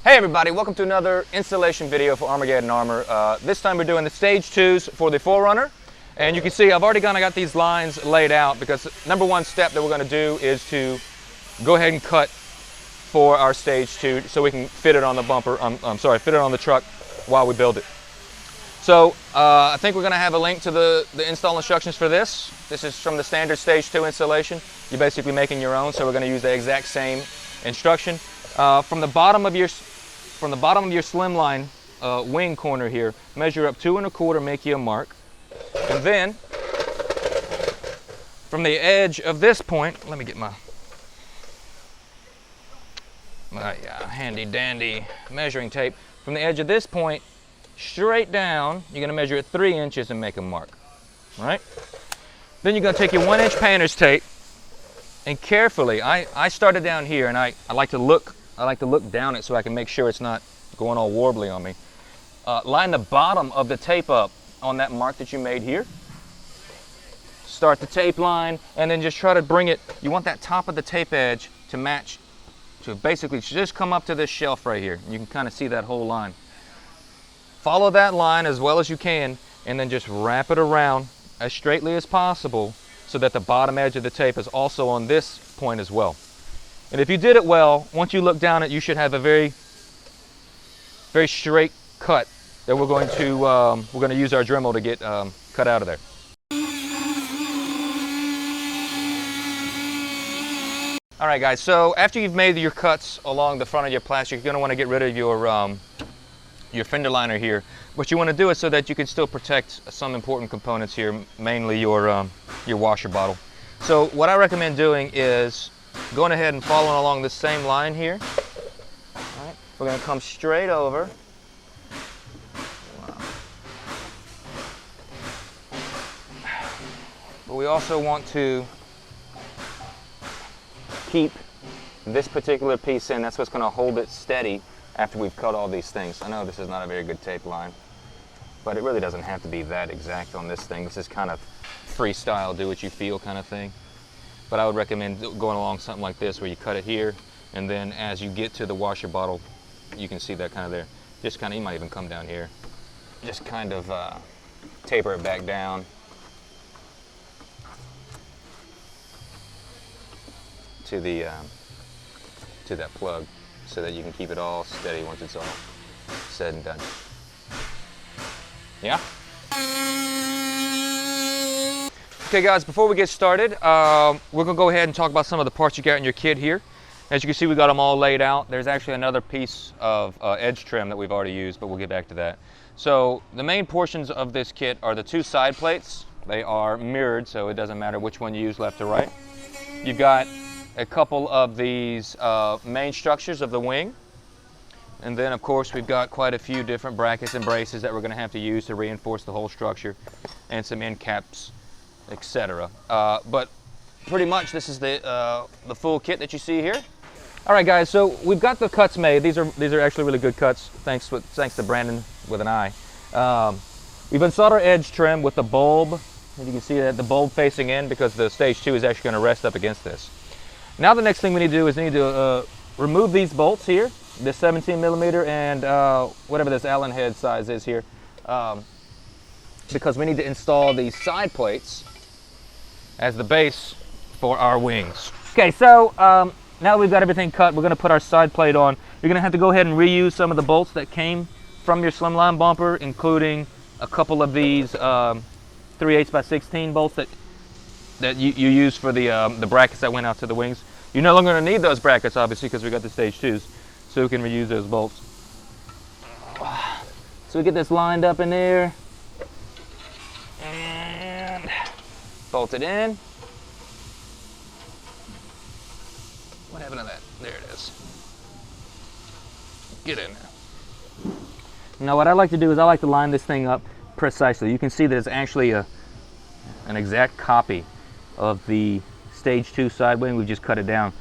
Hey everybody, welcome to another installation video for Armageddon Armor. This time we're doing the stage 2s for the 4Runner. And you can see I've already got these lines laid out because number one step that we're going to do is to go ahead and cut for our stage 2 so we can fit it on the bumper, fit it on the truck while we build it. So I think we're going to have a link to the install instructions for this. This is from the standard stage 2 installation. You're basically making your own, so we're going to use the exact same instruction. From the bottom of your slimline wing corner here, measure up 2 1/4, make you a mark. And then, from the edge of this point, let me get my handy dandy measuring tape. From the edge of this point, straight down, you're going to measure it 3 inches and make a mark. All right? Then you're going to take your 1-inch painter's tape and carefully, I started down here and I like to look down it so I can make sure it's not going all warbly on me. Line the bottom of the tape up on that mark that you made here. Start the tape line and then just try to bring it, you want that top of the tape edge to match, to basically just come up to this shelf right here. You can kind of see that whole line. Follow that line as well as you can and then just wrap it around as straightly as possible so that the bottom edge of the tape is also on this point as well. And if you did it well, once you look down it, you should have a very straight cut that we're going to use our Dremel to get cut out of there. All right, guys. So after you've made your cuts along the front of your plastic, you're going to want to get rid of your fender liner here. What you want to do is so that you can still protect some important components here, mainly your washer bottle. So what I recommend doing is going ahead and following along this same line here. All right, we're going to come straight over. Wow. But we also want to keep this particular piece in. That's what's going to hold it steady after we've cut all these things. I know this is not a very good tape line, but it really doesn't have to be that exact on this thing. This is kind of freestyle, do what you feel kind of thing. But I would recommend going along something like this where you cut it here and then as you get to the washer bottle, you can see that kind of there. Just kind of, you might even come down here. Just kind of taper it back down. To that plug so that you can keep it all steady once it's all said and done. Yeah? Okay guys, before we get started, we're going to go ahead and talk about some of the parts you got in your kit here. As you can see, we got them all laid out. There's actually another piece of edge trim that we've already used, but we'll get back to that. So the main portions of this kit are the 2 side plates. They are mirrored, so it doesn't matter which one you use, left or right. You've got a couple of these main structures of the wing. And then of course we've got quite a few different brackets and braces that we're going to have to use to reinforce the whole structure, and some end caps, etc. But pretty much this is the full kit that you see here. All right guys, so we've got the cuts made. These are actually really good cuts, thanks to Brandon with an eye. We've installed our edge trim with the bulb. As you can see that the bulb facing in because the stage 2 is actually going to rest up against this. Now the next thing we need to do is remove these bolts here, this 17mm and whatever this Allen head size is here, because we need to install these side plates as the base for our wings. Okay, so now we've got everything cut, we're going to put our side plate on. You're going to have to go ahead and reuse some of the bolts that came from your slimline bumper, including a couple of these 3/8 by 16 bolts that you use for the brackets that went out to the wings. You're no longer going to need those brackets, obviously, because we got the stage 2s, so we can reuse those bolts. So we get this lined up in there and bolt it in. What happened to that? There it is. Get in there. Now what I like to do is I like to line this thing up precisely. You can see there's actually an exact copy of the stage 2 side wing. We just cut it down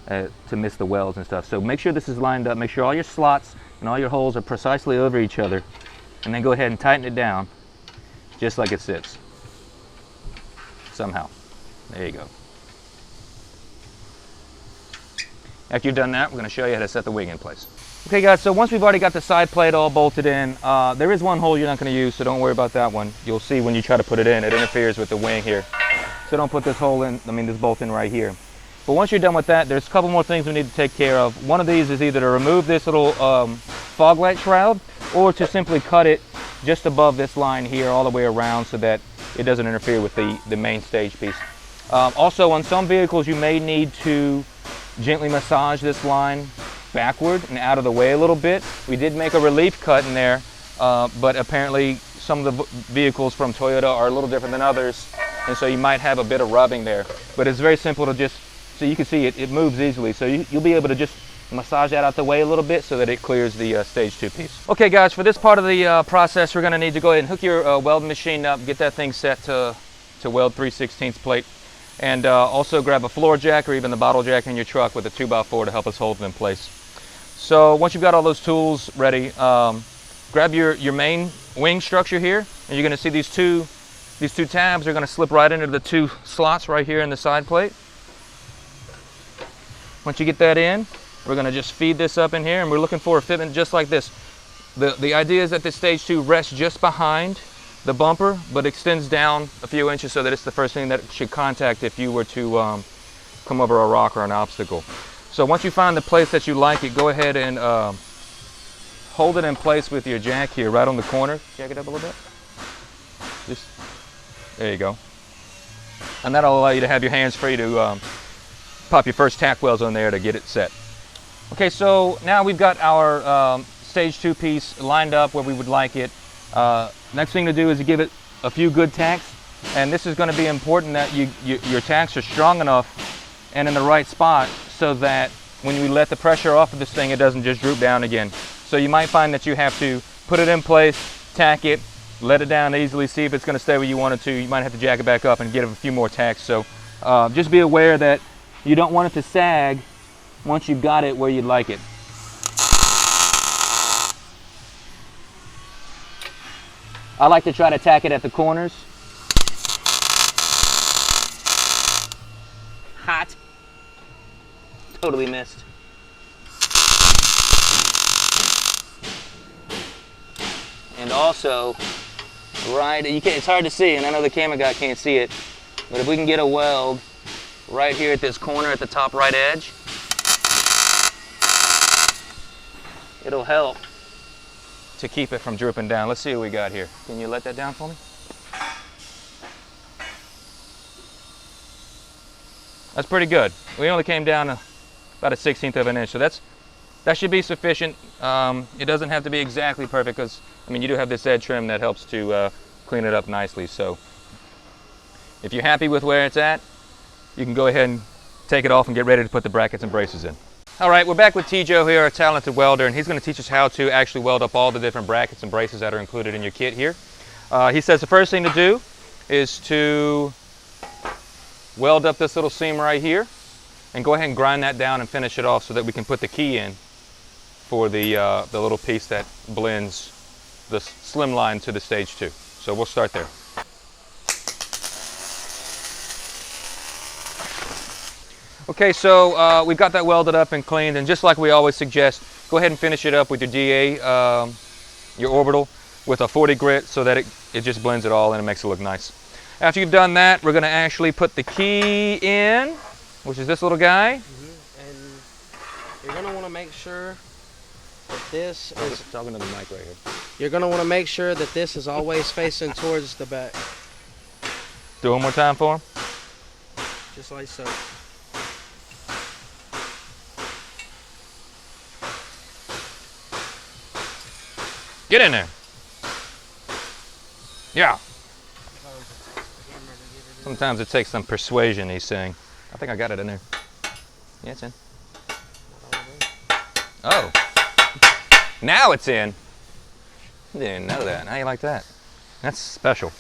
to miss the welds and stuff. So make sure this is lined up. Make sure all your slots and all your holes are precisely over each other, and then go ahead and tighten it down just like it sits. Somehow. There you go. After you've done that, we're going to show you how to set the wing in place. Okay guys, so once we've already got the side plate all bolted in, there is one hole you're not going to use, so don't worry about that one. You'll see when you try to put it in, it interferes with the wing here. So don't put this hole in, this bolt in right here. But once you're done with that, there's a couple more things we need to take care of. One of these is either to remove this little fog light shroud, or to simply cut it just above this line here all the way around so that it doesn't interfere with the main stage piece. Also, on some vehicles you may need to gently massage this line backward and out of the way a little bit. We did make a relief cut in there, but apparently some of the vehicles from Toyota are a little different than others, and so you might have a bit of rubbing there. But it's very simple to just, so you can see it moves easily, so you'll be able to just massage that out the way a little bit so that it clears the stage 2 piece. Okay guys, for this part of the process, we're going to need to go ahead and hook your welding machine up, get that thing set to weld 3/16 plate, and also grab a floor jack or even the bottle jack in your truck with a 2x4 to help us hold it in place. So once you've got all those tools ready, grab your main wing structure here, and you're going to see these two tabs are going to slip right into the 2 slots right here in the side plate. Once you get that in, we're going to just feed this up in here, and we're looking for a fitment just like this. The idea is that this stage 2 rests just behind the bumper, but extends down a few inches so that it's the first thing that it should contact if you were to come over a rock or an obstacle. So once you find the place that you like it, go ahead and hold it in place with your jack here, right on the corner. Jack it up a little bit. Just, there you go. And that'll allow you to have your hands free to pop your first tack welds on there to get it set. Okay, so now we've got our stage 2 piece lined up where we would like it. Next thing to do is to give it a few good tacks, and this is going to be important that your tacks are strong enough and in the right spot so that when you let the pressure off of this thing, it doesn't just droop down again. So you might find that you have to put it in place, tack it, let it down easily, see if it's going to stay where you want it to. You might have to jack it back up and get a few more tacks. So just be aware that you don't want it to sag once you've got it where you'd like it. I like to try to tack it at the corners. Hot. Totally missed. And also, right, it's hard to see, and I know the camera guy can't see it, but if we can get a weld right here at this corner at the top right edge, it'll help to keep it from drooping down. Let's see what we got here. Can you let that down for me? That's pretty good. We only came down about 1/16 of an inch, so that should be sufficient. It doesn't have to be exactly perfect because, I mean, you do have this edge trim that helps to clean it up nicely. So if you're happy with where it's at, you can go ahead and take it off and get ready to put the brackets and braces in. All right, we're back with T-Joe here, our talented welder, and he's going to teach us how to actually weld up all the different brackets and braces that are included in your kit here. He says the first thing to do is to weld up this little seam right here and go ahead and grind that down and finish it off so that we can put the key in for the little piece that blends the slim line to the stage 2. So we'll start there. Okay, so we've got that welded up and cleaned, and just like we always suggest, go ahead and finish it up with your DA, your orbital, with a 40 grit so that it just blends it all in and makes it look nice. After you've done that, we're going to actually put the key in, which is this little guy. And you're going to want to make sure that this is... talking to the mic right here. You're going to want to make sure that this is always facing towards the back. Do it one more time for him. Just like so. Get in there. Yeah. Sometimes it takes some persuasion, he's saying. I think I got it in there. Yeah, it's in. Oh. Now it's in. Didn't know that. How you like that? That's special.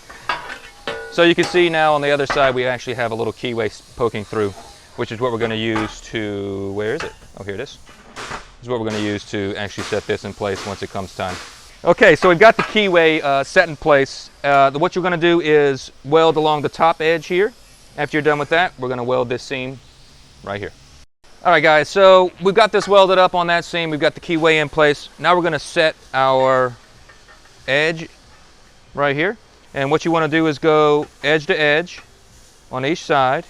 So you can see now on the other side we actually have a little keyway poking through, which is what we're going to use to, where is it? Oh, here it is. This is what we're going to use to actually set this in place once it comes time. Okay, so we've got the keyway set in place. What you're going to do is weld along the top edge here. After you're done with that, we're going to weld this seam right here. All right, guys, so we've got this welded up on that seam. We've got the keyway in place. Now we're gonna set our edge right here. And what you wanna do is go edge to edge on each side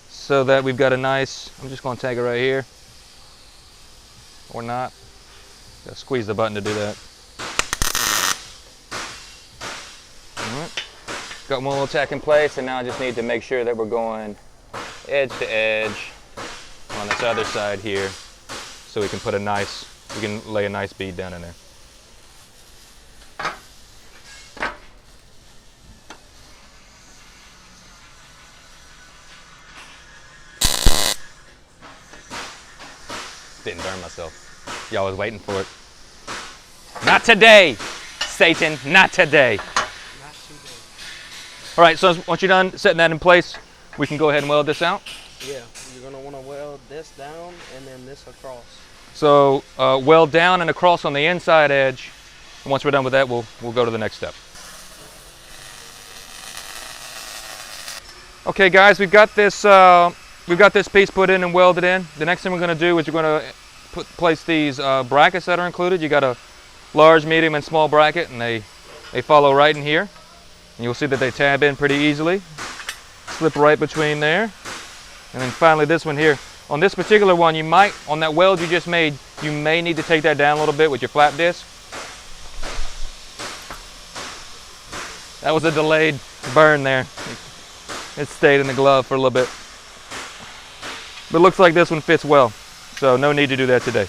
so that we've got a nice, I'm just gonna take it right here, or not. Gotta squeeze the button to do that. All right. Got one little tack in place, and now I just need to make sure that we're going edge to edge on this other side here, so we can put we can lay a nice bead down in there. Didn't burn myself. Y'all was waiting for it. Not today, Satan, not today. Not today. All right, so once you're done setting that in place, we can go ahead and weld this out. Yeah, you're gonna want to weld this down and then this across. So weld down and across on the inside edge. And once we're done with that, we'll go to the next step. Okay, guys, we've got this piece put in and welded in. The next thing we're going to do is we're going to place these brackets that are included. You got a large, medium, and small bracket, and they follow right in here. And you'll see that they tab in pretty easily. Slip right between there. And then finally this one here. On this particular one, you might, on that weld you just made, you may need to take that down a little bit with your flap disc. That was a delayed burn there. It stayed in the glove for a little bit. But it looks like this one fits well, so no need to do that today.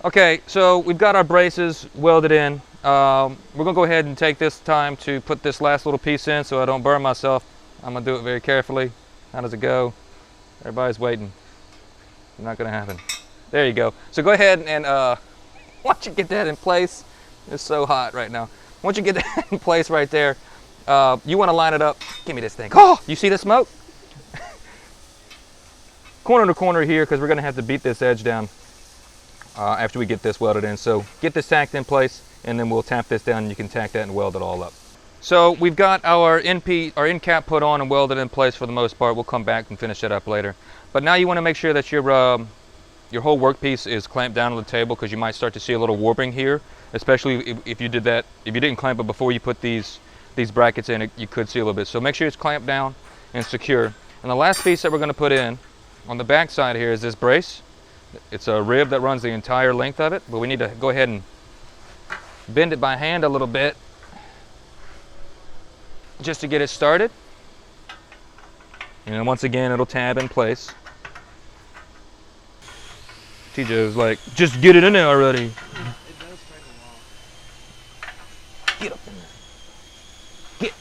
Okay, so we've got our braces welded in. We're gonna go ahead and take this time to put this last little piece in so I don't burn myself. I'm gonna do it very carefully. How does it go? Everybody's waiting. Not gonna happen. There you go. So go ahead and once you get that in place, it's so hot right now. Once you get that in place right there, you wanna line it up. Give me this thing. Oh, you see the smoke? Corner to corner here, because we're going to have to beat this edge down after we get this welded in. So get this tacked in place, and then we'll tap this down, and you can tack that and weld it all up. So we've got our end cap put on and welded in place for the most part. We'll come back and finish that up later. But now you want to make sure that your whole workpiece is clamped down on the table, because you might start to see a little warping here, especially if you didn't clamp it before you put these brackets in, you could see a little bit. So make sure it's clamped down and secure. And the last piece that we're going to put in on the back side here is this brace. It's a rib that runs the entire length of it, but we need to go ahead and bend it by hand a little bit just to get it started. And then once again, it'll tab in place. TJ's like, just get it in there already. It does take a while. Get up in there. Get.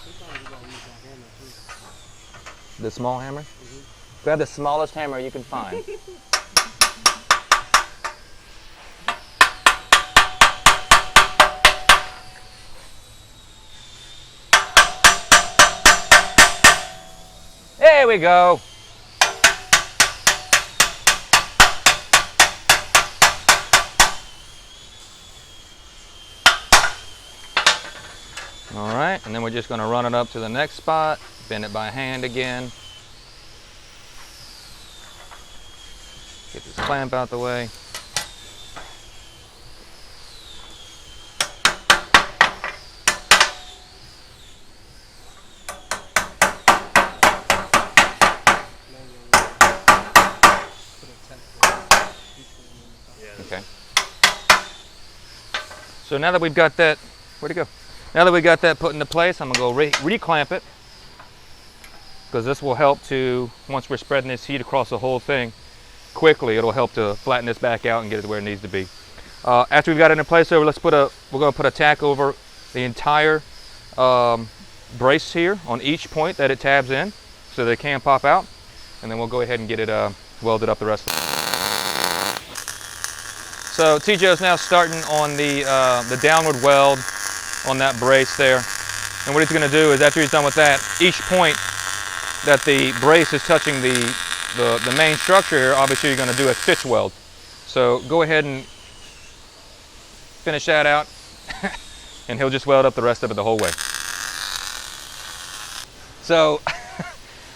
Sometimes you gotta use that hammer too. The small hammer? Grab the smallest hammer you can find. There we go. All right, and then we're just going to run it up to the next spot, bend it by hand again. Get this clamp out the way. Okay. So now that we've got that, where'd it go? Now that we got that put into place, I'm gonna go re-clamp it, because this will help to, once we're spreading this heat across the whole thing quickly, it'll help to flatten this back out and get it where it needs to be. After we've got it in place, we're gonna put a tack over the entire brace here on each point that it tabs in, so that it can pop out, and then we'll go ahead and get it welded up the rest of it. So TJ is now starting on the downward weld on that brace there. And what he's going to do is, after he's done with that, each point that the brace is touching the main structure here, obviously you're going to do a stitch weld. So go ahead and finish that out, and he'll just weld up the rest of it the whole way. So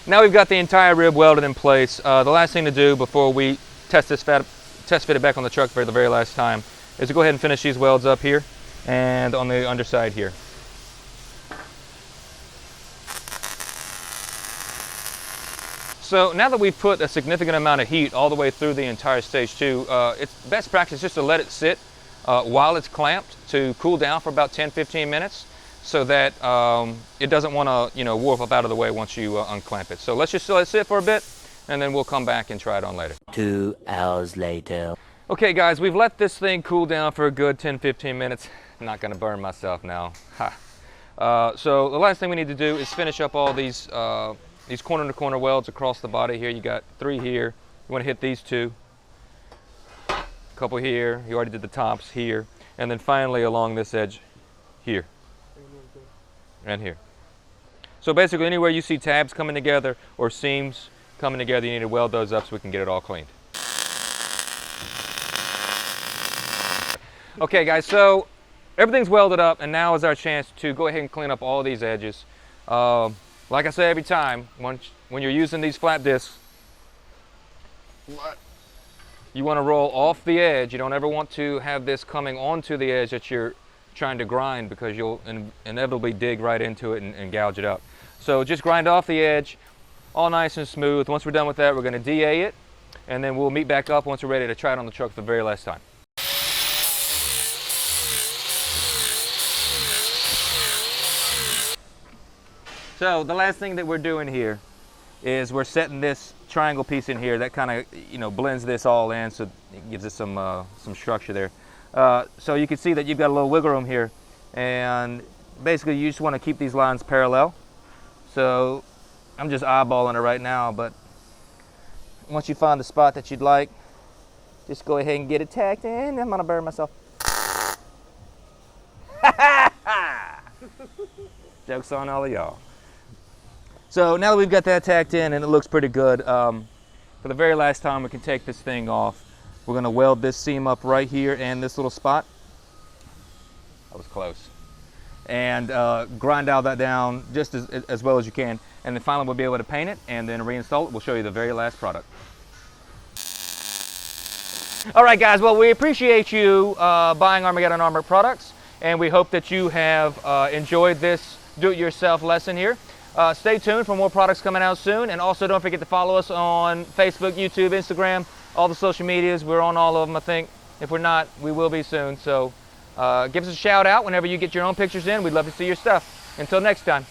Now we've got the entire rib welded in place. The last thing to do before we test fit it back on the truck for the very last time is to go ahead and finish these welds up here and on the underside here. So now that we've put a significant amount of heat all the way through the entire stage 2, it's best practice just to let it sit while it's clamped to cool down for about 10-15 minutes so that it doesn't want to warp up out of the way once you unclamp it. So let's just let it sit for a bit and then we'll come back and try it on later. 2 hours later. Okay guys, we've let this thing cool down for a good 10-15 minutes. I'm not going to burn myself now. So the last thing we need to do is finish up all these corner-to-corner welds across the body here. You got 3 here. You want to hit these 2. A couple here. You already did the tops here. And then finally along this edge here. And here. So basically anywhere you see tabs coming together or seams coming together, you need to weld those up so we can get it all cleaned. Okay guys, so everything's welded up and now is our chance to go ahead and clean up all these edges. Like I say every time, when you're using these flat discs, you want to roll off the edge. You don't ever want to have this coming onto the edge that you're trying to grind because you'll inevitably dig right into it and gouge it up. So just grind off the edge, all nice and smooth. Once we're done with that, we're going to DA it, and then we'll meet back up once we're ready to try it on the truck for the very last time. So the last thing that we're doing here is we're setting this triangle piece in here that kind of blends this all in, so it gives it some structure there. So you can see that you've got a little wiggle room here, and basically you just want to keep these lines parallel. So I'm just eyeballing it right now, but once you find the spot that you'd like, just go ahead and get it tacked in. I'm gonna burn myself. Joke's on all of y'all. So now that we've got that tacked in and it looks pretty good, for the very last time we can take this thing off, we're going to weld this seam up right here and this little spot. That was close. And grind all that down just as well as you can. And then finally we'll be able to paint it and then reinstall it. We'll show you the very last product. All right guys, well we appreciate you buying Armageddon Armor products, and we hope that you have enjoyed this do-it-yourself lesson here. Stay tuned for more products coming out soon, and also don't forget to follow us on Facebook, YouTube, Instagram, all the social medias. We're on all of them, I think. If we're not, we will be soon. So give us a shout out whenever you get your own pictures in. We'd love to see your stuff. Until next time.